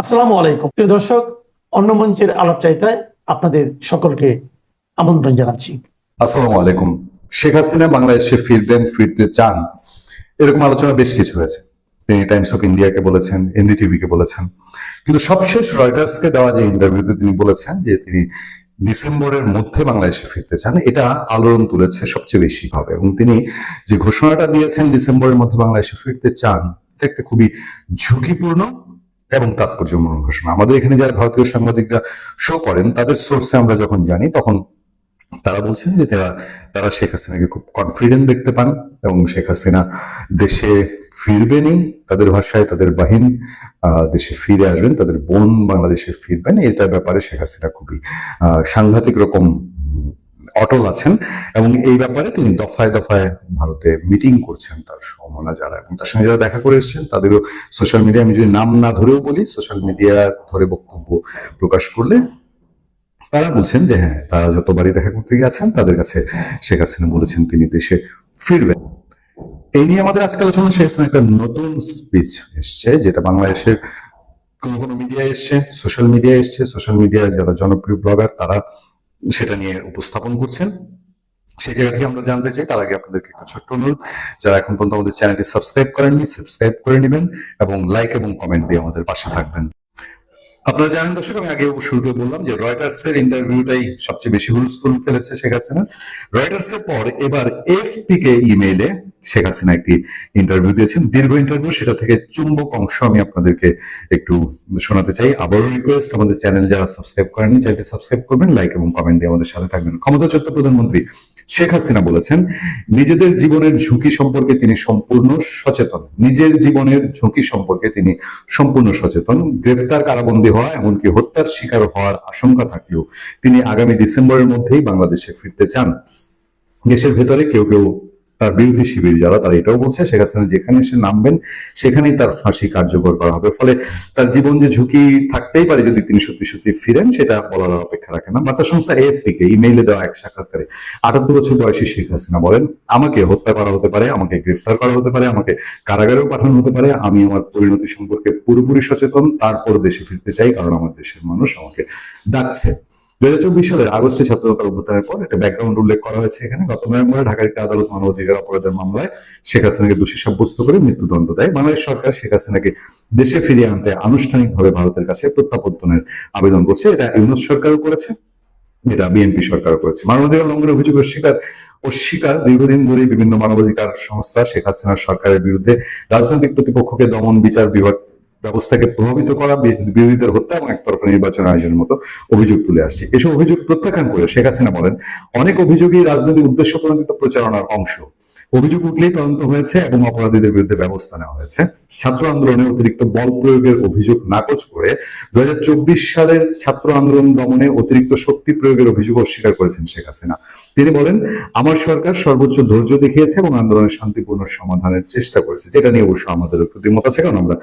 আসসালামু আলাইকুম প্রিয় দর্শক, অন্য মঞ্চের আলাপচারিতায় আপনাদের সকলকে আমন্ত্রণ জানাচ্ছি। আসসালামু আলাইকুম। শেখ হাসিনা বাংলাদেশে ফিরবেন, ফিরতে চান, এরকম আলোচনা বেশ কিছু হয়েছে। তিনি টাইমস অফ ইন্ডিয়াকে বলেছেন, এনডিটিভি কে বলেছেন, কিন্তু সবশেষ রয়টার্সকে দেওয়া যে ইন্টারভিউতে তিনি বলেছেন যে তিনি ডিসেম্বরের মধ্যে বাংলাদেশে ফিরতে চান। এটা আলোড়ন তুলেছে সবচেয়ে বেশি ভাবে, এবং তিনি যে ঘোষণাটা দিয়েছেন ডিসেম্বরের মধ্যে বাংলাদেশে ফিরতে চান, এটা একটা খুবই ঝুঁকিপূর্ণ এবং তাৎপর্যপূর্ণ ঘোষণা। আমাদের এখানে যারা ভারতীয় সাংবাদিকরা শো করেন, তাদের সোর্সে আমরা যখন জানি, তখন তারা বলছেন যে তারা শেখ হাসিনাকে খুব কনফিডেন্ট দেখতে পান এবং শেখ হাসিনা দেশে ফিরবেনই। তাদের ভাষায় তাদের বাহিন দেশে ফিরে আসবেন, তাদের বোন বাংলাদেশে ফিরবেন। এটার ব্যাপারে শেখ হাসিনা খুবই সাংঘাতিক রকম অটল আছেন, এবং এই ব্যাপারে তিনি দফায় দফায় ভারতে মিটিং করছেন তার সমমনা যারা, এবং তার সঙ্গে যারা দেখা করে এসেছেন তাদেরও সোশ্যাল মিডিয়া, আমি যদি নাম না ধরেও বলি, সোশ্যাল মিডিয়া ধরে বক্তব্য প্রকাশ করলে তারা বলছেন যে হ্যাঁ, তারা যতবারই দেখা করতে গেছেন তাদের কাছে শেখ হাসিনা বলেছেন তিনি দেশে ফিরবেন। এই নিয়ে আমাদের আজকে আলোচনা। শেখ হাসিনা একটা নতুন স্পিচ এসছে, যেটা বাংলাদেশের কোনো কোনো মিডিয়ায় এসছে, সোশ্যাল মিডিয়ায় এসছে। সোশ্যাল মিডিয়ায় যারা জনপ্রিয় ব্লগার তারা সেটা নিয়ে উপস্থাপন করছেন। সেই জায়গা থেকে আমরা জানতে চাই। তার আগে আপনাদেরকে একটা ছোট্ট অনুরোধ, যারা এখন পর্যন্ত আমাদের চ্যানেলটি সাবস্ক্রাইব করেননি, সাবস্ক্রাইব করে নেবেন এবং লাইক এবং কমেন্ট দিয়ে আমাদের পাশে থাকবেন। আপনারা জানেন দর্শক, আমি আগে শুরুতে বললাম যে রয়টার্স এর ইন্টারভিউটাই সবচেয়ে বেশি হুলস্থুল ফেলেছে শেখ হাসিনা। রয়টার্স এর পর এবার এফপি কে ইমেইলে শেখ হাসিনা একটি ইন্টারভিউ দিয়েছেন, দীর্ঘ ইন্টারভিউ। সেটা থেকে চুম্বক অংশ আমি আপনাদেরকে একটু শোনাতে চাই। আবারও রিকোয়েস্ট, আমাদের চ্যানেল যারা সাবস্ক্রাইব করেননি, চ্যানেলটি সাবস্ক্রাইব করবেন, লাইক এবং কমেন্ট দিয়ে আমাদের সাথে থাকবেন। ক্ষমতাচ্যুত প্রধানমন্ত্রী শেখ হাসিনা বলেছেন, নিজেদের জীবনের ঝুঁকি সম্পর্কে তিনি সম্পূর্ণ সচেতন। নিজের জীবনের ঝুঁকি সম্পর্কে তিনি সম্পূর্ণ সচেতন। গ্রেফতার, কারাবন্দী হওয়া, এমনকি হত্যার শিকার হওয়ার আশঙ্কা থাকলেও তিনি আগামী ডিসেম্বরের মধ্যেই বাংলাদেশে ফিরতে চান। দেশের ভেতরে কেউ কেউ তার বিরোধী শিবির যারা, তারা এটাও বলছে শেখ হাসিনা যেখানে সে নামবেন সেখানেই তার ফাঁসি কার্যকর করা হবে। ফলে তার জীবন যে ঝুঁকি থাকতেই পারে যদি তিনি সত্যি সত্যি ফিরেন, সেটা বলার অপেক্ষা রাখে না। বার্তা সংস্থা এএফপি কে ইমেইলে দেওয়া এক সাক্ষাৎকারে 78 বছর বয়সী শেখ হাসিনা বলেন, আমাকে হত্যা করা হতে পারে, আমাকে গ্রেফতার করা হতে পারে, আমাকে কারাগারেও পাঠানো হতে পারে। আমি আমার পরিণতি সম্পর্কে পুরোপুরি সচেতন। তারপর দেশে ফিরতে চাই, কারণ আমার দেশের মানুষ আমাকে ডাকছে। 2024 সালের আগস্টে ছাত্রতার অভ্যুত্থানের পর একটা ব্যাকগ্রাউন্ড উল্লেখ করা হয়েছে এখানে। গত নভেম্বরে ঢাকার একটি আদালত মানবাধিকার অপরাধের মামলায় শেখ হাসিনাকে দোষী সাব্যস্ত করে মৃত্যুদণ্ড দেয়। বাংলাদেশ সরকার শেখ হাসিনাকে দেশে ফিরিয়ে আনতে আনুষ্ঠানিকভাবে ভারতের কাছে প্রত্যাবর্তনের আবেদন করছে। এটা ইউনূস সরকারও করেছে, এটা বিএনপি সরকারও করেছে। মানবাধিকার লঙ্ঘনের অভিযোগ অস্বীকার দীর্ঘদিন ধরে বিভিন্ন মানবাধিকার সংস্থা শেখ হাসিনা সরকারের বিরুদ্ধে রাজনৈতিক প্রতিপক্ষকে দমন, বিচার বিভাগ ব্যবস্থাকে প্রভাবিত করা, বিরোধীদের হত্যা এবং একতরফা নির্বাচন আয়োজনের মতো অভিযোগ তুলে আসছে। এসব অভিযোগ প্রত্যাখ্যান করে শেখ হাসিনা বলেন, অনেক অভিযোগই রাজনৈতিক উদ্দেশ্য প্রণোদিত প্রচারণার অংশ। অভিযোগ উঠলেই তদন্ত হয়েছে এবং অপরাধীদের বিরুদ্ধে ব্যবস্থা নেওয়া হয়েছে। ছাত্র আন্দোলনে অতিরিক্ত বল প্রয়োগের অভিযোগ নাকচ করে 2024 সালের ছাত্র আন্দোলন দমনে অতিরিক্ত শক্তি প্রয়োগের অভিযোগ অস্বীকার করেছেন শেখ হাসিনা। তিনি বলেন, আমার সরকার সর্বোচ্চ ধৈর্য দেখিয়েছে এবং আন্দোলনের শান্তিপূর্ণ সমাধানের চেষ্টা করেছে, যেটা নিয়ে অবশ্য আমাদের প্রতিমত আছে। কারণ আমরা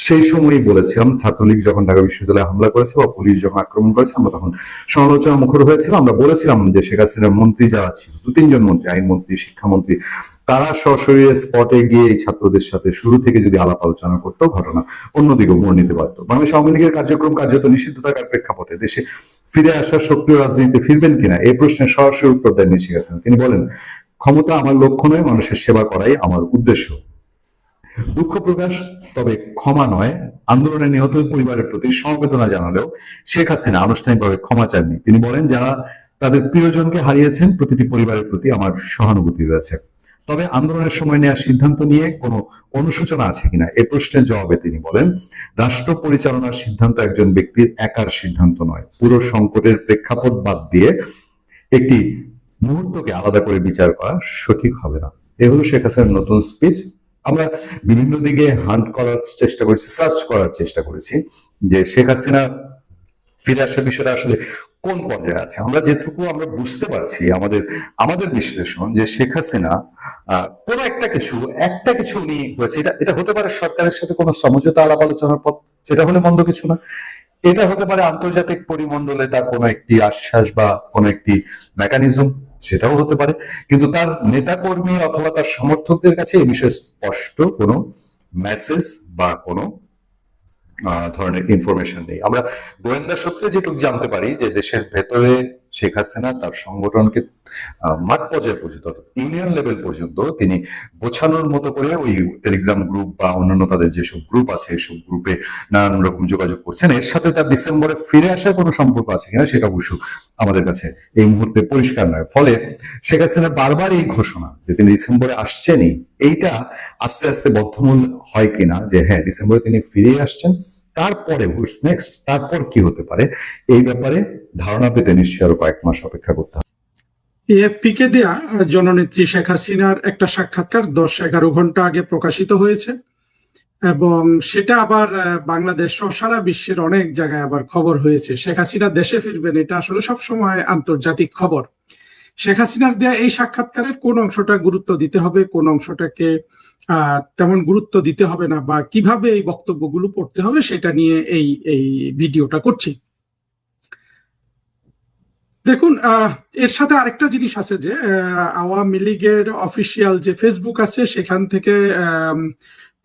সেই সময়ই বলেছিলাম, ছাত্রলীগ যখন ঢাকা বিশ্ববিদ্যালয়ে হামলা করেছে বা পুলিশ যখন আক্রমণ করেছে, আমরা তখন সমালোচনা মুখর হয়েছিল। আমরা বলেছিলাম যে শেখ হাসিনার মন্ত্রী যারা ছিল, 2-3 জন মন্ত্রী, আইনমন্ত্রী, শিক্ষামন্ত্রী, তারা সশরীরে স্পটে গিয়ে এই ছাত্রদের সাথে শুরু থেকে যদি আলাপ আলোচনা করতো, ঘটনা অন্যদিকে মোড় নিতে পারতো। বাংলাদেশ আওয়ামী লীগের কার্যক্রম কার্যত নিষিদ্ধ থাকার প্রেক্ষাপটে দেশে ফিরে আসার সক্রিয় রাজনীতিতে ফিরবেন কিনা এই প্রশ্নের সরাসরি উত্তর দেননি শেখ হাসিনা। তিনি বলেন, ক্ষমতা আমার লক্ষ্য নয়, মানুষের সেবা করাই আমার উদ্দেশ্য। দুঃখ প্রকাশ, তবে ক্ষমা নয়। আন্দোলনে নিহত পরিবারের প্রতি সমবেদনা জানালেও শেখ হাসিনা আনুষ্ঠানিকভাবে ক্ষমা চাননি। তিনি বলেন, যারা তাদের প্রিয়জনকে হারিয়েছেন, প্রতিটি পরিবারের প্রতি আমার সহানুভূতি রয়েছে। তবে আন্দোলনের সময় নেওয়া সিদ্ধান্ত নিয়ে কোনো অনুশোচনা আছে কিনা এ প্রশ্নের জবাবে তিনি বলেন, রাষ্ট্র পরিচালনার সিদ্ধান্ত একজন ব্যক্তির একার সিদ্ধান্ত নয়। পুরো সংকটের প্রেক্ষাপট বাদ দিয়ে একটি মুহূর্তকে আলাদা করে বিচার করা সঠিক হবে না। এ হলো শেখ হাসিনার নতুন স্পিচ। আমরা বিভিন্ন দিকে হান্ট করার চেষ্টা করেছি, সার্চ করার চেষ্টা করেছি যে শেখ হাসিনা ফিরে আসার বিষয়টা আসলে কোন পর্যায়ে আছে। আমরা যেটুকু আমরা বুঝতে পারছি, আমাদের বিশ্লেষণ, যে শেখ হাসিনা কোন একটা কিছু উনি হয়েছে। এটা হতে পারে সরকারের সাথে কোনো সমঝোতা আলাপ আলোচনার পথ, সেটা হলে মন্দ কিছু না। এটা হতে পারে আন্তর্জাতিক পরিমণ্ডলে তার কোনো একটি আশ্বাস বা কোনো একটি মেকানিজম, সেটাও হতে পারে। কিন্তু তার নেতাকর্মী অথবা তার সমর্থকদের কাছে এই বিষয়ে স্পষ্ট কোনো মেসেজ বা কোনো ধরনের ইনফরমেশন নেই। আমরা গোয়েন্দা সূত্রে যেটুকু জানতে পারি যে দেশের ভেতরে শেখ হাসিনা তার সংগঠনকে মাঠ পর্যায়ে পর্যন্ত ইউনিয়ন লেভেল পর্যন্ত তিনি গোছানোর মতো করে ওই টেলিগ্রাম গ্রুপ বা অন্যান্য তাদের যেসব গ্রুপ আছে এসব গ্রুপে নানান রকম যোগাযোগ করছেন। এর সাথে তার ডিসেম্বরে ফিরে আসার কোনো সম্পর্ক আছে কিনা সেটা অবশ্য আমাদের কাছে এই মুহূর্তে পরিষ্কার নয়। ফলে শেখ হাসিনা বারবার এই ঘোষণা যে তিনি ডিসেম্বরে আসছেনই, এইটা আস্তে আস্তে বদ্ধমূল হয় কিনা যে হ্যাঁ ডিসেম্বরে তিনি ফিরে আসছেন, তারপরে হুইটস নেক্সট, তারপর কি হতে পারে এই ব্যাপারে ধারণা পেতে নিশ্চয়ই আরো কয়েক মাস অপেক্ষা করতে হবে। এএফপি কে দেয়া জননেত্রী শেখ হাসিনার একটা সাক্ষাৎকার 10-11 ঘন্টা আগে প্রকাশিত হয়েছে এবং সেটা আবার বাংলাদেশ সহ সারা বিশ্বের অনেক জায়গায় আবার খবর হয়েছে। শেখ হাসিনা দেশে ফিরবেন, এটা আসলে সবসময় আন্তর্জাতিক খবর। শেখ হাসিনার দেয়া এই সাক্ষাৎকারের কোন অংশটা গুরুত্ব দিতে হবে, কোন অংশটাকে তেমন গুরুত্ব দিতে হবে না, বা কিভাবে এই বক্তব্যগুলো পড়তে হবে সেটা নিয়ে এই ভিডিওটা করছি। দেখুন, এর সাথে আরেকটা জিনিস আছে যে আওয়ামী লীগের অফিসিয়াল যে ফেসবুক আছে সেখান থেকে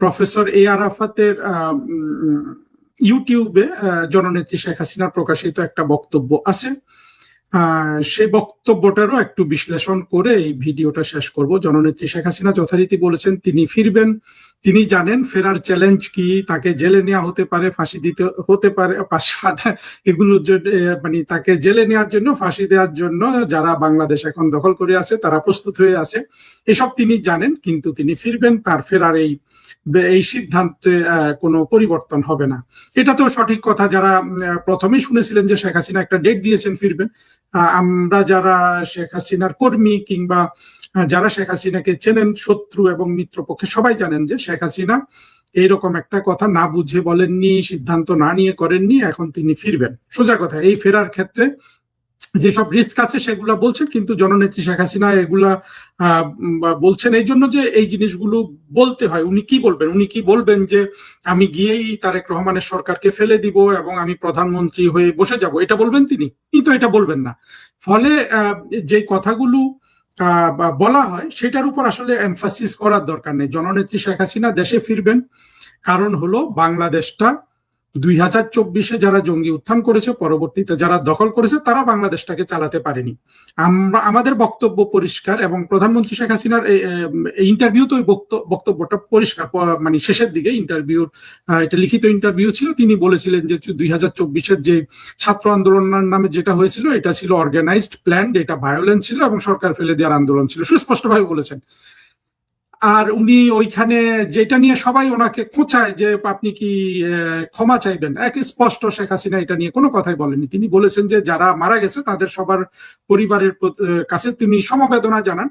প্রফেসর এ আরাফাতের ইউটিউবে জননেত্রী শেখ হাসিনার প্রকাশিত একটা বক্তব্য আছে। সেই বক্তব্যটারও একটু বিশ্লেষণ করে এই ভিডিওটা শেষ করব। জননেত্রী শেখ হাসিনা যথারীতি বলেছেন তিনি ফিরবেন, তিনি জানেন ফেরার চ্যালেঞ্জ কি, তাকে জেলে নেওয়া হতে পারে, ফাঁসি দিতে হতে পারে, এগুলো মানে তাকে জেলে নেওয়ার জন্য, ফাঁসি দেওয়ার জন্য যারা বাংলাদেশ এখন দখল করে আছে তারা প্রস্তুত হয়ে আছে, এসব তিনি জানেন। কিন্তু তিনি ফিরবেন, তার ফেরার এই সিদ্ধান্তে কোনো পরিবর্তন হবে না। এটা তো সঠিক কথা। যারা প্রথমেই শুনেছিলেন যে শেখ হাসিনা একটা ডেট দিয়েছেন ফিরবেন, আমরা যারা শেখ হাসিনার কর্মী কিংবা যারা শেখ হাসিনাকে চেনেন, শত্রু এবং মিত্র পক্ষে সবাই জানেন যে শেখ হাসিনা এইরকম একটা কথা না বুঝে বলেননি, সিদ্ধান্ত না নিয়ে করেননি, এখন তিনি ফিরবেন। সোজা কথা, এই ফেরার ক্ষেত্রে যেসব রিস্ক আছে সেগুলা বলছেন, কিন্তু জননেত্রী শেখ হাসিনা এগুলা বলছেন এই জন্য যে এই জিনিসগুলো বলতে হয়। উনি কি বলবেন? উনি কি বলবেন যে আমি গিয়েই তারেক রহমানের সরকারকে ফেলে দিব এবং আমি প্রধানমন্ত্রী হয়ে বসে যাব, এটা বলবেন তিনি? কিন্তু এটা বলবেন না। ফলে যে কথাগুলো বলা হয় সেটার উপর আসলে এমফাসিস করার দরকার নেই। জননেত্রী শেখ হাসিনা দেশে ফিরবেন, কারণ হলো বাংলাদেশটা 2024-এ যারা জঙ্গি উত্থান করেছে, পরবর্তীতে যারা দখল করেছে, তারা বাংলাদেশটাকে চালাতে পারেনি। আমাদের বক্তব্য পরিষ্কার, এবং প্রধানমন্ত্রী শেখ হাসিনার ইন্টারভিউতে ওই বক্তব্যটা পরিষ্কার। মানে শেষের দিকে ইন্টারভিউর, এটা লিখিত ইন্টারভিউ ছিল, তিনি বলেছিলেন যে 2024-এর যে ছাত্র আন্দোলনের নামে যেটা হয়েছিল এটা ছিল অর্গানাইজড, প্ল্যান্ড, এটা ভায়োলেন্স ছিল এবং সরকার ফেলে দেওয়ার আন্দোলন ছিল, সুস্পষ্টভাবে বলেছেন। আর উনি ওইখানে যেটা নিয়ে সবাই ওনাকে খোঁচায় যে আপনি কি ক্ষমা চাইবেন, এক স্পষ্ট শেখ হাসিনা এটা নিয়ে কোনো কথাই বলেনি। তিনি বলেছেন যে যারা মারা গেছে তাদের সবার পরিবারের কাছে তিনি সমবেদনা জানান,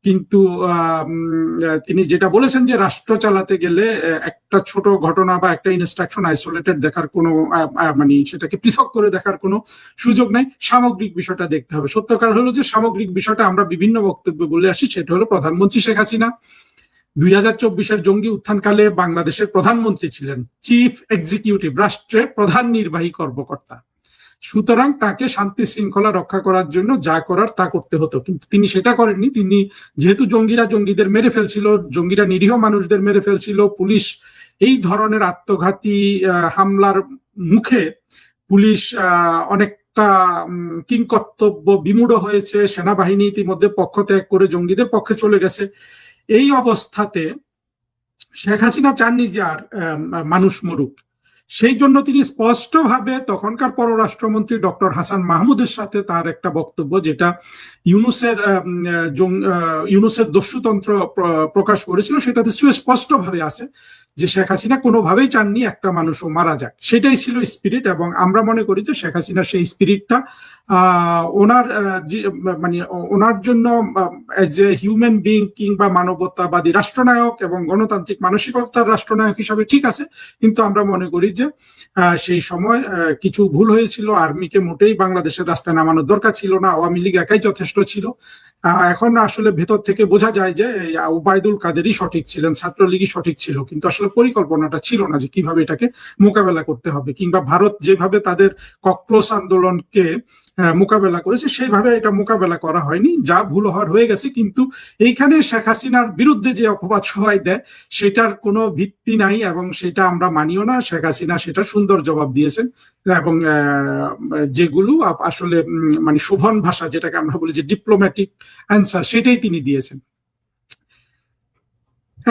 কিন্তু তিনি যেটা বলেছেন যে রাষ্ট্র চালাতে গেলে একটা ছোট ঘটনা বা একটা ইনস্ট্রাকশন আইসোলেটেড দেখার কোনো মানে সেটাকে পৃথক করে দেখার কোনো সুযোগ নাই, সামগ্রিক বিষয়টা দেখতে হবে। সত্যকার হলো যে সামগ্রিক বিষয়টা আমরা বিভিন্ন বক্তব্যে বলে আসি, সেটা হলো প্রধানমন্ত্রী শেখ হাসিনা 2024-এর জঙ্গি উত্থানকালে বাংলাদেশের প্রধানমন্ত্রী ছিলেন, চিফ এক্সিকিউটিভ, রাষ্ট্রের প্রধান নির্বাহী কর্মকর্তা। সুতরাং তাকে শান্তি শৃঙ্খলা রক্ষা করার জন্য যা করার তা করতে হতো, কিন্তু তিনি সেটা করেননি। তিনি যেহেতু জঙ্গিদের মেরে ফেলছিল, জঙ্গিরা নিরীহ মানুষদের মেরে ফেলছিল, পুলিশ এই ধরনের আত্মঘাতী হামলার মুখে পুলিশ অনেকটা কিংকর্তব্য বিমূঢ় হয়েছে, সেনাবাহিনী ইতিমধ্যে পক্ষ ত্যাগ করে জঙ্গিদের পক্ষে চলে গেছে। এই অবস্থাতে শেখ হাসিনা চাননি যে আর মানুষ মরুক। সেই জন্য তিনি স্পষ্টভাবে তখনকার পররাষ্ট্রমন্ত্রী ডক্টর হাসান মাহমুদের সাথে তার একটা বক্তব্য, যেটা ইউনূসের দস্যুতন্ত্র প্রকাশ করেছিল, সেটাতে সুস্পষ্টভাবে আছে যে শেখ হাসিনা কোনোভাবেই চাননি একটা মানুষও মারা যাক। সেটাই ছিল স্পিরিট, এবং আমরা মনে করি যে শেখ হাসিনার সেই স্পিরিটটা ওনার জন্য এজ এ হিউম্যান বিং কিংবা মানবতাবাদী রাষ্ট্রনায়ক এবং গণতান্ত্রিক মানসিকতার রাষ্ট্রনায়ক হিসাবে ঠিক আছে, কিন্তু আমরা মনে করি যে সেই সময় কিছু ভুল হয়েছিল। আর্মিকে মোটেই বাংলাদেশের রাস্তায় নামানোর দরকার ছিল না, আওয়ামী লীগ একাই যথেষ্ট ছিল। এখন আসলে ভেতর থেকে বোঝা যায় যে ওবায়দুল কাদেরই সঠিক ছিলেন, ছাত্রলীগই সঠিক ছিল, কিন্তু আসলে আসলে পরিকল্পনাটা ছিল না যে কিভাবে এটাকে মোকাবেলা করতে হবে, কিংবা ভারত যেভাবে তাদের ককরোচ আন্দোলনকে মোকাবেলা করেছে সেইভাবে এটা মোকাবেলা করা হয়নি। যা ভুল হওয়ার হয়ে গেছে, কিন্তু এইখানে শেখ হাসিনার বিরুদ্ধে যে অপবাদ সবাই দেয় সেটার কোনো ভিত্তি নাই এবং সেটা আমরা মানিও না। শেখ হাসিনা সেটা সুন্দর জবাব দিয়েছেন এবং যেগুলো আসলে মানে শোভন ভাষা যেটাকে আমরা বলি যে ডিপ্লোম্যাটিক অ্যান্সার, সেটাই তিনি দিয়েছেন।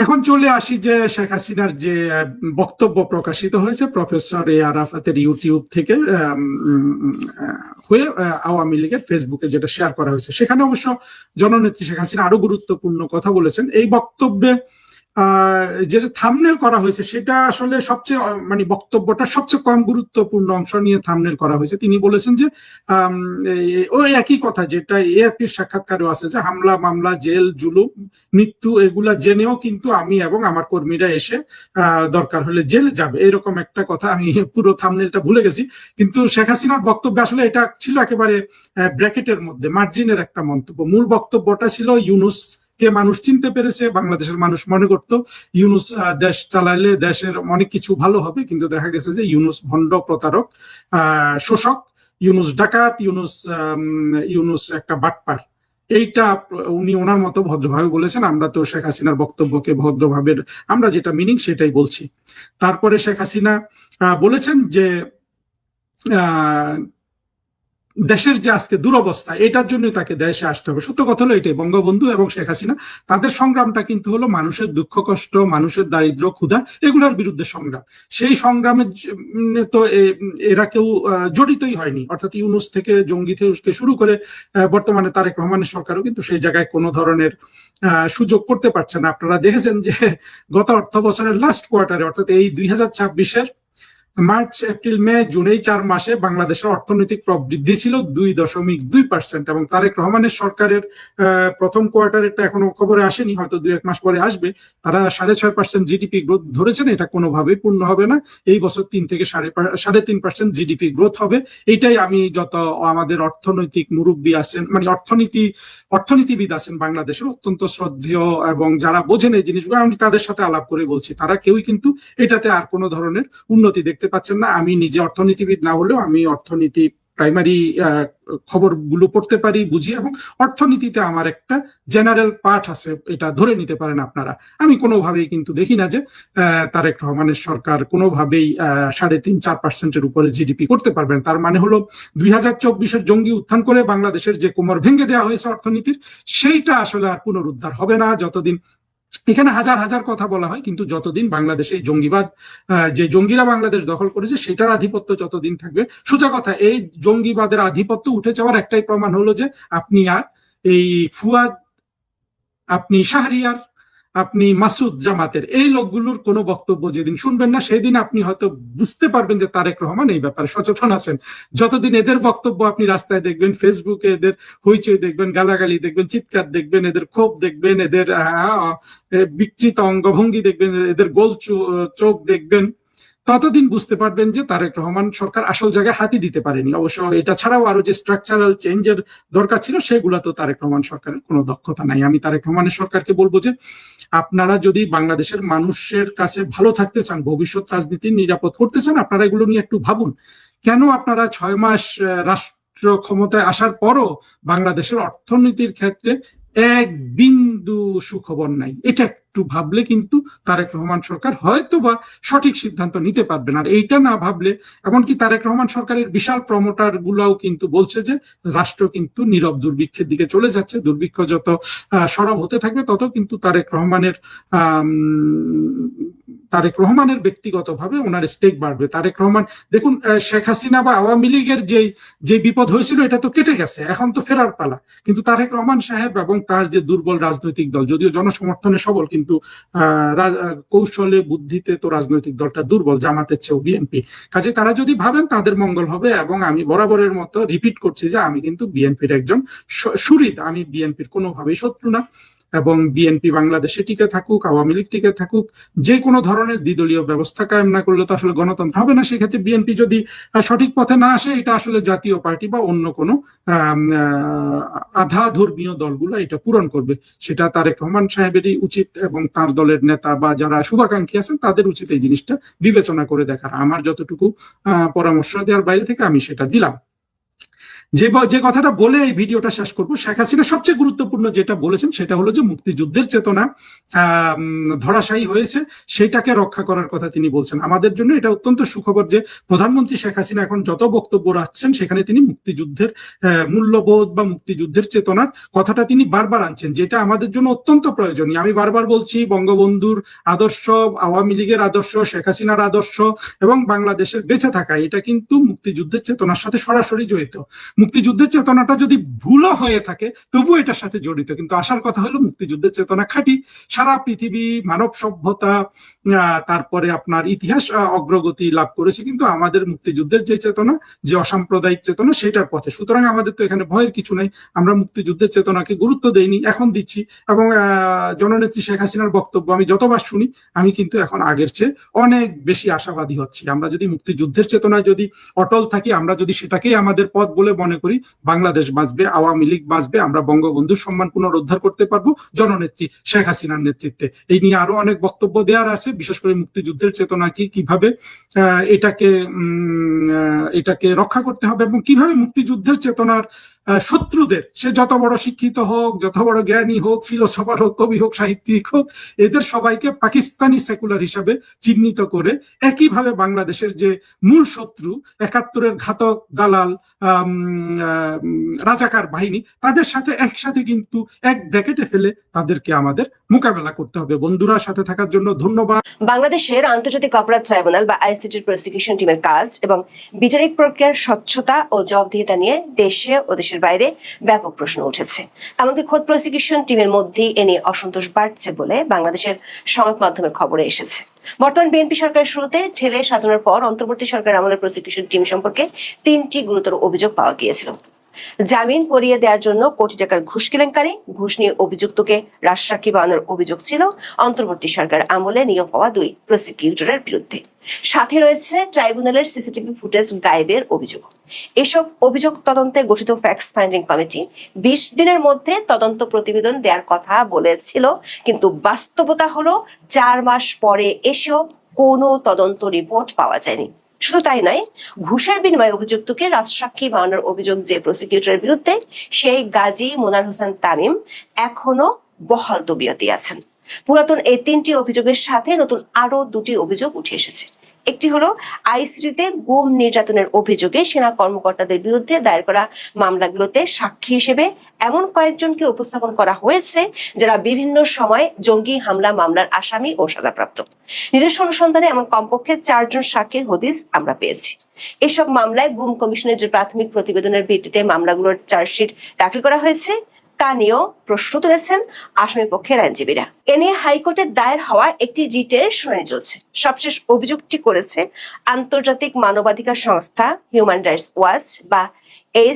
এখন চলে আসি যে শেখ হাসিনার যে বক্তব্য প্রকাশিত হয়েছে প্রফেসর এ আরাফাতের ইউটিউব থেকে হয়ে আওয়ামী লীগের ফেসবুকে যেটা শেয়ার করা হয়েছে, সেখানে অবশ্য জননেত্রী শেখ হাসিনা আরো গুরুত্বপূর্ণ কথা বলেছেন। এই বক্তব্যে যেটা থাম্বনেল করা হয়েছে সেটা আসলে সবচেয়ে মানে বক্তব্যটা সবচেয়ে কম গুরুত্বপূর্ণ অংশ নিয়ে থাম্বনেল করা হয়েছে। তিনি বলেছেন যে ওই একই কথা যেটা এএফপির সাক্ষাৎকারেও আছে, যে হামলা মামলা জেল জুলুম মৃত্যু এগুলা জেনেও কিন্তু আমি এবং আমার কর্মীরা এসে দরকার হলে জেলে যাবে, এরকম একটা কথা। আমি পুরো থাম্বনেলটা ভুলে গেছি, কিন্তু শেখ হাসিনার বক্তব্য আসলে এটা ছিল একেবারে ব্র্যাকেটের মধ্যে মার্জিনের একটা মন্তব্য। মূল বক্তব্যটা ছিল ইউনুস কে মানুষ চিনতে পেরেছে, বাংলাদেশের মানুষ মনে করত ইউনুস দেশ চালাইলে দেশের অনেক কিছু ভালো হবে, কিন্তু দেখা গেছে যে ইউনুস ভণ্ড প্রতারক শোষক, ইউনুস ডাকাত, ইউনুস একটা বাটপার। এইটা উনি ওনার মতো ভদ্রভাবে বলেছেন। আমরা তো শেখ হাসিনার বক্তব্যকে ভদ্রভাবে আমরা যেটা মিনিং সেটাই বলছি। তারপরে শেখ হাসিনা বলেছেন যে দেশের যে আজকে দুরবস্থা এটার জন্য তাকে দেশে আসতে হবে। সত্য কথা হলো এটাই, বঙ্গবন্ধু এবং শেখ হাসিনা তাদের সংগ্রামটা কিন্তু হলো মানুষের দুঃখ কষ্ট, মানুষের দারিদ্র্য ক্ষুধা এগুলোর বিরুদ্ধে সংগ্রাম। সেই সংগ্রামে তো এরা কেউ জড়িতই হয়নি, অর্থাৎ ইউনুস থেকে জঙ্গি থেকে শুরু করে বর্তমানে তারেক রহমানের সরকারও কিন্তু সেই জায়গায় কোনো ধরনের সুযোগ করতে পারছে না। আপনারা দেখেছেন যে গত অর্থ বছরের লাস্ট কোয়ার্টারে, অর্থাৎ এই 2026-এর মার্চ এপ্রিল মে জুন এই 4 মাসে বাংলাদেশের অর্থনৈতিক প্রবৃদ্ধি ছিল 2.2%, এবং তারেক রহমানের সরকারের প্রথম কোয়ার্টারেরটা এখনো খবরে আসেনি, হয়তো 2-1 মাস পরে আসবে। তারা 6.5% জিডিপি গ্রোথ ধরেছেন, এটা কোনোভাবেই পূর্ণ হবে না। এই বছর 3 থেকে 3.5% জিডিপি গ্রোথ হবে। এইটাই আমি যত আমাদের অর্থনৈতিক মুরব্বী আছেন, মানে অর্থনীতিবিদ আছেন বাংলাদেশের অত্যন্ত শ্রদ্ধেয় এবং যারা বোঝেন এই জিনিসগুলো, আমি তাদের সাথে আলাপ করে বলছি, তারা কেউই কিন্তু এটাতে আর কোনো ধরনের উন্নতি দেখতে পাচ্ছেন না। আমি নিজে অর্থনীতিবিদ না হলেও আমি অর্থনীতি প্রাইমারি খবরগুলো পড়তে পারি, বুঝি, এবং অর্থনীতিতে আমার একটা জেনারেল পাঠ আছে, এটা ধরে নিতে পারেন আপনারা। আমি কোনোভাবেই কিন্তু দেখি না যে তারেক রহমানের সরকার কোনোভাবেই 3.5-4%-এর উপরে জিডিপি করতে পারবেন। তার মানে হলো 2024-এর জঙ্গি উত্থান করে বাংলাদেশের যে কোমর ভেঙে দেওয়া হয়েছে অর্থনীতির, সেইটা আসলে আর পুনরুদ্ধার হবে না যতদিন এখানে হাজার হাজার কথা বলা হয়, কিন্তু যতদিন বাংলাদেশে জঙ্গিবাদ, যে জঙ্গিরা বাংলাদেশ দখল করেছে সেটার আধিপত্য যতদিন থাকবে, সোজা কথা এই জঙ্গিবাদের আধিপত্য উঠে যাওয়ার একটাই প্রমাণ হলো যে আপনি আর এই ফুয়াদ, আপনি শাহরিয়ার, আপনি মাসুদ জামাতের এই লোকগুলোর কোনো বক্তব্য যেদিন শুনবেন না সেদিন আপনি হয়তো বুঝতে পারবেন যে তারেক রহমান এই ব্যাপারে সচেতন আছেন। যতদিন এদের বক্তব্য আপনি রাস্তায় দেখবেন, ফেসবুকে এদের হইচই দেখবেন, গালাগালি দেখবেন, চিৎকার দেখবেন, এদের ক্ষোভ দেখবেন, এদের বিকৃত অঙ্গভঙ্গি দেখবেন, এদের গোল চোখ দেখবেন, ততদিন বুঝতে পারবেন যে তারেক রহমান সরকার আসল জায়গায় হাতি দিতে পারেনি। অবশ্য এটা ছাড়াও আরো যে স্ট্রাকচারাল চেঞ্জের দরকার ছিল সেগুলো তো তারেক রহমান সরকারের কোনো দক্ষতা নাই। আমি তারেক রহমানের সরকারকে বলবো যে আপনারা যদি বাংলাদেশের মানুষের কাছে ভালো থাকতে চান, ভবিষ্যৎ রাজনীতি নিরাপদ করতে চান, আপনারা এগুলো নিয়ে একটু ভাবুন। কেন আপনারা 6 মাস রাষ্ট্র ক্ষমতায় আসার পরও বাংলাদেশের অর্থনীতির ক্ষেত্রে এক বিন্দু সুখবর নাই? এটা একটু ভাবলে কিন্তু তারেক রহমান সরকার হয়তো বা সঠিক সিদ্ধান্ত নিতে পারবেন। আর এইটা না ভাবলে, এমনকি তারেক রহমান সরকারের বিশাল প্রমোটার গুলাও কিন্তু বলছে যে রাষ্ট্র কিন্তু নীরব দুর্ভিক্ষের দিকে চলে যাচ্ছে। দুর্ভিক্ষ যত সরব হতে থাকবে তত কিন্তু তারেক রহমানের ব্যক্তিগতভাবে ওনার স্টেক বাড়বে। তারেক রহমান দেখুন, শেখ হাসিনা বা আওয়ামী লীগের যে বিপদ হয়েছিল এটা তো কেটে গেছে, এখন তো ফেরার পালা। কিন্তু তারেক রহমান সাহেব এবং তার যে দুর্বল রাজনৈতিক দল, যদিও জনসমর্থনে সবল, কিন্তু কৌশলে বুদ্ধিতে তো রাজনৈতিক দলটা দুর্বল, জামাতের চেয়েও বিএনপি। কাজে তারা যদি ভাবেন তাদের মঙ্গল হবে। এবং আমি বরাবরের মতো রিপিট করছি যে আমি কিন্তু বিএনপির একজন শরীদ, আমি বিএনপির কোনোভাবেই শত্রু না। এবং বিএনপি বাংলাদেশে টিকে থাকুক, আওয়ামী লীগ টিকে থাকুক, যে কোনো ধরনের দ্বিদলীয় ব্যবস্থা কায়েম না করলে তো আসলে গণতন্ত্র হবে না। সেক্ষেত্রে বিএনপি যদি সঠিক পথে না আসে, এটা আসলে জাতীয় পার্টি বা অন্য কোনো আধা ধর্মীয় দলগুলো এটা পূরণ করবে। সেটা তারেক রহমান সাহেবেরই উচিত এবং তার দলের নেতা বা যারা শুভাকাঙ্ক্ষী আছেন তাদের উচিত এই জিনিসটা বিবেচনা করে দেখার। আমার যতটুকু পরামর্শ দেওয়ার বাইরে থেকে আমি সেটা দিলাম। যে কথাটা বলে এই ভিডিওটা শেষ করব, শেখ হাসিনা সবচেয়ে গুরুত্বপূর্ণ যেটা বলেছেন সেটা হলো যে মুক্তিযুদ্ধের চেতনা ধরাশায়ী হয়েছে, সেটাকে রক্ষা করার কথা তিনি বলছেন। আমাদের জন্য এটা অত্যন্ত সুখবর যে প্রধানমন্ত্রী শেখ হাসিনা এখন যত বক্তব্য রাখছেন সেখানে তিনি মুক্তিযুদ্ধের মূল্যবোধ বা মুক্তিযুদ্ধের চেতনার কথাটা তিনি বারবার আনছেন, যেটা আমাদের জন্য অত্যন্ত প্রয়োজনীয়। আমি বারবার বলছি, বঙ্গবন্ধুর আদর্শ, আওয়ামী লীগের আদর্শ, শেখ হাসিনার আদর্শ এবং বাংলাদেশের বেঁচে থাকা, এটা কিন্তু মুক্তিযুদ্ধের চেতনার সাথে সরাসরি জড়িত। মুক্তিযুদ্ধের চেতনাটা যদি ভুলও হয়ে থাকে তবু এটার সাথে জড়িত, কিন্তু আসার কথা হলো মুক্তিযুদ্ধের চেতনা খাঁটি। সারা পৃথিবী, মানব সভ্যতা, তারপরে আপনার ইতিহাস অগ্রগতি লাভ করেছে, কিন্তু আমাদের মুক্তিযুদ্ধের যে চেতনা, যে অসাম্প্রদায়িক চেতনা, সেটার পথে। সুতরাং আমাদের তো এখানে ভয়ের কিছু নাই। আমরা মুক্তিযুদ্ধের চেতনাকে গুরুত্ব দেইনি, এখন দিচ্ছি। এবং জননেত্রী শেখ হাসিনার বক্তব্য আমি যতবার শুনি, আমি কিন্তু এখন আগের চেয়ে অনেক বেশি আশাবাদী হচ্ছি। আমরা যদি মুক্তিযুদ্ধের চেতনায় যদি অটল থাকি, আমরা যদি সেটাকেই আমাদের পথ বলে মনে করি, বাংলাদেশ বাঁচবে, আওয়ামী লীগ বাঁচবে, আমরা বঙ্গবন্ধুর সম্মান পুনরুদ্ধার করতে পারবো জননেত্রী শেখ হাসিনার নেতৃত্বে। এই নিয়ে আরো অনেক বক্তব্য দেওয়ার আছে, বিশেষ করে মুক্তিযুদ্ধের চেতনা কি, কিভাবে এটাকে রক্ষা করতে হবে এবং কিভাবে মুক্তিযুদ্ধের চেতনার শত্রুদের, সে যত বড় শিক্ষিত হোক, যত বড় জ্ঞানী হোক, ফিলোসফার হোক, কবি হোক, সাহিত্যিক হোক, এদের সবাইকে পাকিস্তানি সেকুলার হিসাবে চিহ্নিত করে একইভাবে বাংলাদেশের যে মূল শত্রু, ৭১-এর ঘাতক দালাল রাজাকার বাহিনী, তাদের সাথে একসাথে কিন্তু এক ব্র্যাকেটে ফেলে তাদেরকে আমাদের মোকাবেলা করতে হবে। বন্ধুরা, সাথে থাকার জন্য ধন্যবাদ। বাংলাদেশের আন্তর্জাতিক অপরাধ ট্রাইব্যুনাল বা আইসিটির প্রসিকিউশন টিমের কাজ এবং বিচারিক প্রক্রিয়ার স্বচ্ছতা ও জবাবদিহিতা নিয়ে দেশে ও দেশের বাইরে ব্যাপক প্রশ্ন উঠেছে। এমনকি খোদ প্রসিকিউশন টিমের মধ্যেই এ নিয়ে অসন্তোষ বাড়ছে বলে বাংলাদেশের সংবাদ মাধ্যমের খবরে এসেছে। বর্তমান বিএনপি সরকারের শুরুতে ঢেলে সাজানোর পর অন্তর্বর্তী সরকার আমলের প্রসিকিউশন টিম সম্পর্কে 3টি গুরুতর অভিযোগ পাওয়া গিয়েছিল। জামিন করিয়ে দেওয়ার জন্য কোটি টাকার ঘুষ কেলেঙ্কারি, ঘুষ নিয়ে অভিযুক্তকে রাজসাক্ষী বানানোর অভিযোগ ছিল অন্তর্বর্তী সরকার আমলে নিয়োগ পাওয়া 2 প্রসিকিউটরের বিরুদ্ধে। সাথে রয়েছে ট্রাইব্যুনালের সিসিটিভি ফুটেজ গায়েবের অভিযোগ। এসব অভিযোগ তদন্তে গঠিত ফ্যাক্টস ফাইন্ডিং কমিটি 20 দিনের মধ্যে তদন্ত প্রতিবেদন দেওয়ার কথা বলেছিল, কিন্তু বাস্তবতা হলো 4 মাস পরে এসেও কোনো তদন্ত রিপোর্ট পাওয়া যায়নি। শুধু তাই নয়, ঘুষের বিনিময়ে অভিযুক্তকে রাজসাক্ষী বানানোর অভিযোগ যে প্রসিকিউটরের বিরুদ্ধে, সেই গাজী মোনাল হোসেন তামিম এখনো বহাল তবিয়তে আছেন। পুরাতন এই 3টি অভিযোগের সাথে নতুন আরো 2টি অভিযোগ উঠে এসেছে। একটি হলো আইসিটিতে গুম নির্যাতনের অভিযোগে সেনা কর্মকর্তাদের বিরুদ্ধে দায়ের করা মামলাগুলোতে সাক্ষী হিসেবে এমন কয়েকজনকে উপস্থাপন করা হয়েছে যারা বিভিন্ন সময় জঙ্গি হামলা মামলার আসামি ও সাজাপ্রাপ্ত। নিজস্ব অনুসন্ধানে এমন কমপক্ষে 4 জন সাক্ষীর হদিস আমরা পেয়েছি। এসব মামলায় গুম কমিশনের যে প্রাথমিক প্রতিবেদনের ভিত্তিতে মামলাগুলোর চার্জশিট দাখিল করা হয়েছে তা নিয়েও প্রশ্ন তুলেছেন আসামি পক্ষের আইনজীবীরা। এ নিয়ে হাইকোর্টে দায়ের হওয়া একটি রিটের শুনানি চলছে। সবশেষ অভিযোগটি করেছে আন্তর্জাতিক মানবাধিকার সংস্থা হিউম্যান রাইটস ওয়াচ বা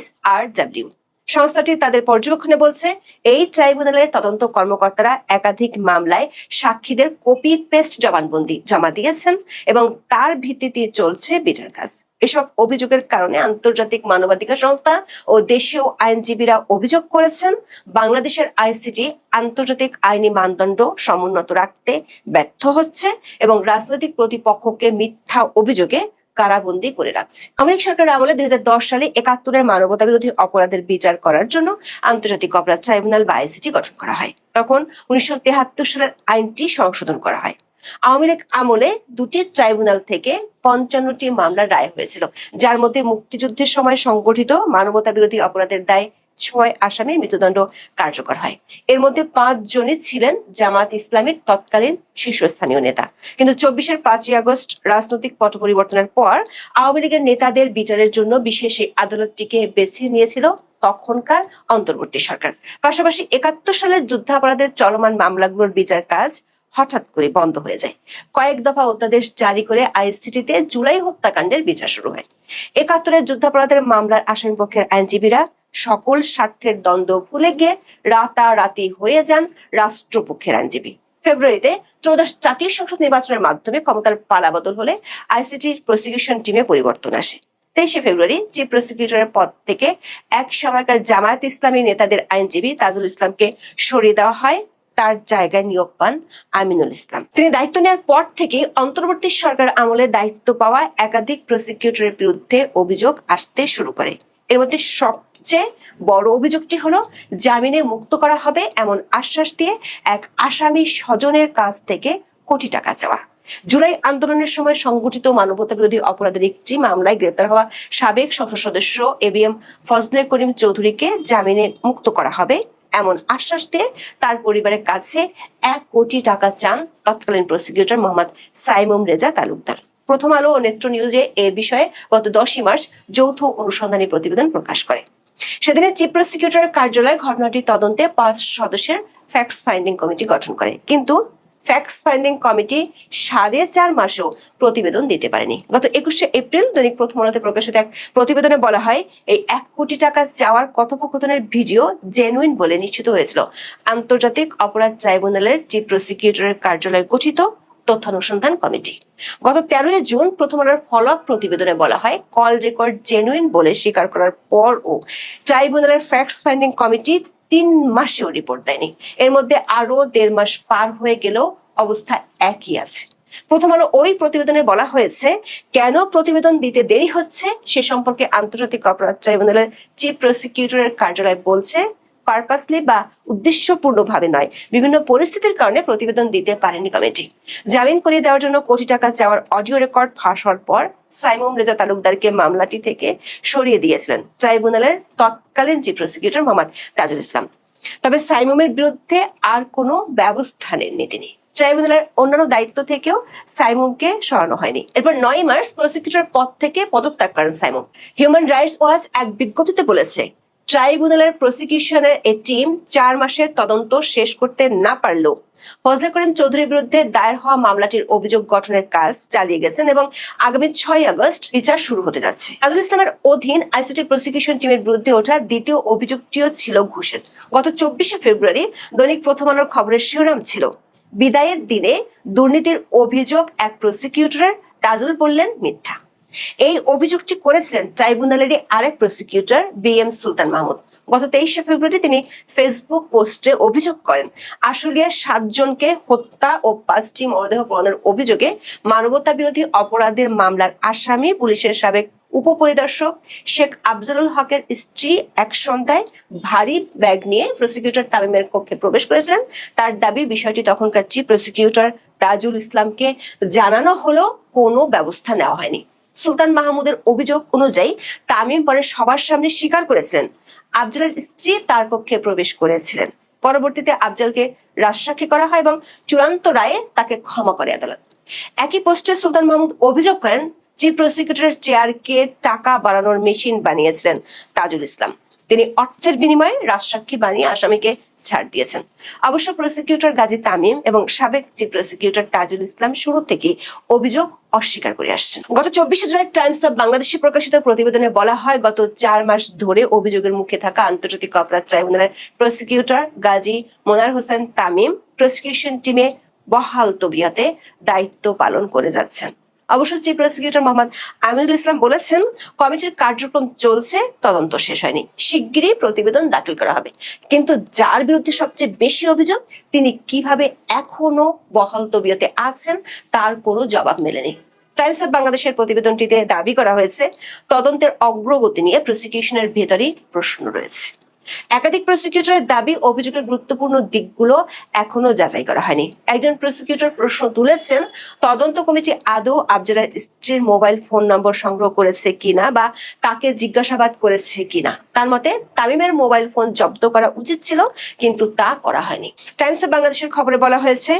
HRW। সংস্থাটি তাদের পর্যবেক্ষণে বলছে, এই ট্রাইব্যুনালের তদন্ত কর্মকর্তারা একাধিক মামলায় সাক্ষীদের কপি পেস্ট জবানবন্দি জমা দিয়েছেন এবং তার ভিত্তিতে চলছে বিচার কাজ। এসব অভিযোগের কারণে আন্তর্জাতিক মানবাধিকার সংস্থা ও দেশীয় আইনজীবীরা অভিযোগ করেছেন, বাংলাদেশের আইসিটি আন্তর্জাতিক আইনি মানদণ্ড সমুন্নত রাখতে ব্যর্থ হচ্ছে এবং রাজনৈতিক প্রতিপক্ষকে মিথ্যা অভিযোগে কারাবন্দী করে রাখছে। আওয়ামী সরকারের আমলে 2010 সালে 71-এর মানবতা বিরোধী অপরাধের বিচার করার জন্য আন্তর্জাতিক অপরাধ ট্রাইব্যুনাল বা আইসিটি গঠন করা হয়। তখন 1973 সালের আইনটি সংশোধন করা হয়। আওয়ামী লীগ আমলে 2টি ট্রাইব্যুনাল থেকে 55টি মামলার রায় হয়েছিল, যার মধ্যে মুক্তিযুদ্ধের সময় সংগঠিত মানবতা বিরোধী অপরাধের দায়ে 6 আসামির মৃত্যুদণ্ড কার্যকর হয়। এর মধ্যে 5 জনই ছিলেন জামাত ইসলামের তৎকালীন শীর্ষস্থানীয় নেতা। কিন্তু 24-এর 5ই আগস্ট রাজনৈতিক পট পরিবর্তনের পর আওয়ামী লীগের নেতাদের বিচারের জন্য বিশেষ এই আদালতটিকে বেছে নিয়েছিল তখনকার অন্তর্বর্তী সরকার। পাশাপাশি 71 সালের যুদ্ধাপরাধের চলমান মামলাগুলোর বিচার কাজ হঠাৎ করে বন্ধ হয়ে যায়। কয়েক দফা অধ্যাদেশ জারি করে আইসিটিতে জুলাই হত্যাকাণ্ডের বিচার শুরু হয়। 71-এর যুদ্ধাপরাধের মামলার আসামিপক্ষের আইনজীবীরা সকল স্বার্থের দ্বন্দ্ব ভুলে গিয়ে রাতারাতি হয়ে যান রাষ্ট্রপক্ষের আইনজীবী। ফেব্রুয়ারিতে ত্রয়োদশ জাতীয় সংসদ নির্বাচনের মাধ্যমে ক্ষমতার পালাবদল হলে আইসিটির প্রসিকিউশন টিমে পরিবর্তন আসে। 23শে ফেব্রুয়ারি চিফ প্রসিকিউটরের পদ থেকে এক সময়কার জামায়াত ইসলামী নেতাদের আইনজীবী তাজুল ইসলামকে সরিয়ে দেওয়া হয়, তার জায়গায় নিয়োগ পান আমিনুল ইসলাম। তিনি দায়িত্ব নেওয়ার পর থেকেই অন্তর্বর্তী সরকার আমলে দায়িত্ব পাওয়া একাধিক প্রসিকিউটরের বিরুদ্ধে অভিযোগ আসতে শুরু করে। এর মধ্যে সবচেয়ে বড় অভিযোগটি হলো জামিনে মুক্ত করা হবে এমন আশ্বাস দিয়ে এক আসামি স্বজনের কাছ থেকে কোটি টাকা চাওয়া। জুলাই আন্দোলনের সময় সংগঠিত মানবতা বিরোধী অপরাধের একটি মামলায় গ্রেপ্তার হওয়া সাবেক সংসদ সদস্য এবিএম ফজলে করিম চৌধুরীকে জামিনে মুক্ত করা হবে এমন আশ্বাস দিয়ে তার পরিবারের কাছে 1 কোটি টাকা চান তৎকালীন প্রসিকিউটর মোহাম্মদ সাইমুম রেজা তালুকদার। প্রথম আলো ও নেত্র নিউজে এ বিষয়ে গত 10ই মার্চ যৌথ অনুসন্ধানী প্রতিবেদন প্রকাশ করে। সেদিনে চিফ প্রসিকিউটরের কার্যালয় ঘটনাটি তদন্তে 5 সদস্যের ফ্যাক্টস ফাইন্ডিং কমিটি গঠন করে, কিন্তু ফ্যাক্টস ফাইন্ডিং কমিটি 4.5 মাসও প্রতিবেদন দিতে পারেনি। গত 21শে এপ্রিল দৈনিক প্রথম আলোতে প্রকাশিত এক প্রতিবেদনে বলা হয়, এই 1 কোটি টাকা চাওয়ার কথোপকথনের ভিডিও জেনুইন বলে নিশ্চিত হয়েছিল আন্তর্জাতিক অপরাধ ট্রাইব্যুনালের চিফ প্রসিকিউটরের কার্যালয় গঠিত তথ্যানুসন্ধান কমিটি। গত 13 জুন প্রথম আলোর ফলো আপ প্রতিবেদনে বলা হয়, কল রেকর্ড জেনুইন বলে স্বীকার করার পরও ট্রাইব্যুনালের ফ্যাক্টস ফাইন্ডিং কমিটি 3 মাসেও রিপোর্ট দেয়নি। এর মধ্যে আরো 1.5 মাস পার হয়ে গেলেও অবস্থা একই আছে। প্রথম আলো ওই প্রতিবেদনে বলা হয়েছে, কেন প্রতিবেদন দিতে দেরি হচ্ছে সে সম্পর্কে আন্তর্জাতিক অপরাধ ট্রাইব্যুনালের চিফ প্রসিকিউটরের কার্যালয় বলছে, পারপাসলি বা উদ্দেশ্যপূর্ণভাবে নয়, বিভিন্ন পরিস্থিতির কারণে প্রতিবেদন দিতে পারেনি কমিটি। জামিন করিয়ে দেওয়ার জন্য কোটি টাকা চাওয়ার অডিও রেকর্ড ফাঁস হওয়ার পর সাইমুম রেজা তালুকদারকে মামলাটি থেকে সরিয়ে দিয়েছিলেন ট্রাইব্যুনালের তৎকালীন চিফ প্রসিকিউটর মোহাম্মদ তাজুল ইসলাম। তবে সাইমুমের বিরুদ্ধে আর কোনো ব্যবস্থা নেননি তিনি। ট্রাইব্যুনালের অন্যান্য দায়িত্ব থেকেও সাইমুমকে সরানো হয়নি। এরপর 9 মার্চ প্রসিকিউটর পদ থেকে পদত্যাগ করেন সাইমুম। হিউম্যান রাইটস ওয়াচ এক বিজ্ঞপ্তিতে বলেছে, ট্রাইব্যুনালের প্রসিকিউশনের এই টিম 4 মাসে তদন্ত শেষ করতে না পারলেও ফজলে করিম চৌধুরীর বিরুদ্ধে দায়ের হওয়া মামলাটির অভিযোগ গঠনের কাজ চালিয়ে গেছেন এবং আগামী 6 আগস্ট বিচার শুরু হতে যাচ্ছে। তাজুল ইসলামের অধীন আইসিটি প্রসিকিউশন টিমের বিরুদ্ধে ওঠা দ্বিতীয় অভিযোগটিও ছিল ঘুষের। গত 24শে ফেব্রুয়ারি দৈনিক প্রথম আলোর খবরের শিরোনাম ছিল, বিদায়ের দিনে দুর্নীতির অভিযোগ এক প্রসিকিউটরের, তাজুল বললেন মিথ্যা। এই অভিযোগটি করেছিলেন ট্রাইব্যুনালেরই আরেক প্রসিকিউটর বিএম সুলতান মাহমুদ। গত 23শে ফেব্রুয়ারি তিনি ফেসবুক পোস্টে অভিযোগ করেন, আশুলিয়ার 7 জনকে হত্যা ও 5টি মরদেহ পোড়ানোর অভিযোগে মানবতা বিরোধী অপরাধের মামলার আসামি পুলিশের সাবেক উপপরিদর্শক শেখ আফজলুল হকের স্ত্রী এক সন্ধ্যায় ভারী ব্যাগ নিয়ে প্রসিকিউটর তামিমের কক্ষে প্রবেশ করেছিলেন। তার দাবি, বিষয়টি তখনকার চিফ প্রসিকিউটর তাজুল ইসলামকে জানানো হলেও কোনো ব্যবস্থা নেওয়া হয়নি। সুলতান মাহমুদের অভিযোগ অনুযায়ী তামিম পরে সবার সামনে স্বীকার করেছিলেন আফজলের স্ত্রী তার কক্ষে প্রবেশ করেছিলেন। পরবর্তীতে আফজলকে রাজসাক্ষী করা হয় এবং চূড়ান্ত রায়ে তাকে ক্ষমা করে আদালত। একই পোস্টে সুলতান মাহমুদ অভিযোগ করেন, চিফ প্রসিকিউটরের চেয়ারকে টাকা বাড়ানোর মেশিন বানিয়েছিলেন তাজুল ইসলাম। তিনি অর্থের বিনিময়ে রাজসাক্ষী বানিয়ে আসামিকে ছাড় দিয়েছেন। অবশ্য প্রসিকিউটর গাজী তামিম এবং সাবেক চিফ প্রসিকিউটর তাজুল ইসলাম শুরু থেকে অভিযোগ অস্বীকার করে আসছেন। গত 24শে জুলাই টাইমস অব বাংলাদেশে প্রকাশিত প্রতিবেদনে বলা হয়, গত 4 মাস ধরে অভিযোগের মুখে থাকা আন্তর্জাতিক অপরাধ ট্রাইব্যুনালের প্রসিকিউটর গাজী মোনার হোসেন তামিম প্রসিকিউশন টিমে বহাল তবিয়তে দায়িত্ব পালন করে যাচ্ছেন। অবশ্য চিফ প্রসিকিউটর মোহাম্মদ আমিনুল ইসলাম বলেছেন, কমিটির কার্যক্রম চলছে, তদন্ত শেষ হয়নি, শিগগিরই প্রতিবেদন দাখিল করা হবে। কিন্তু যার বিরুদ্ধে সবচেয়ে বেশি অভিযোগ, তিনি কিভাবে এখনো বহাল তবিয়তে আছেন তার কোনো জবাব মেলেনি। টাইমস অব বাংলাদেশের প্রতিবেদনটিতে দাবি করা হয়েছে, তদন্তের অগ্রগতি নিয়ে প্রসিকিউশনের ভেতরেই প্রশ্ন রয়েছে। একাধিক প্রসিকিউটরের দাবি, অভিযোগের গুরুত্বপূর্ণ দিকগুলো এখনো যাচাই করা হয়নি। একজন প্রসিকিউটর প্রশ্ন তুলেছেন, তদন্ত কমিটি আদৌ আফজলের স্ত্রীর মোবাইল ফোন নম্বর সংগ্রহ করেছে কিনা বা তাকে জিজ্ঞাসাবাদ করেছে কিনা। তার মতে তামিমের মোবাইল ফোন জব্দ করা উচিত ছিল, কিন্তু তা করা হয়নি। টাইমস অব বাংলাদেশের খবরে বলা হয়েছে,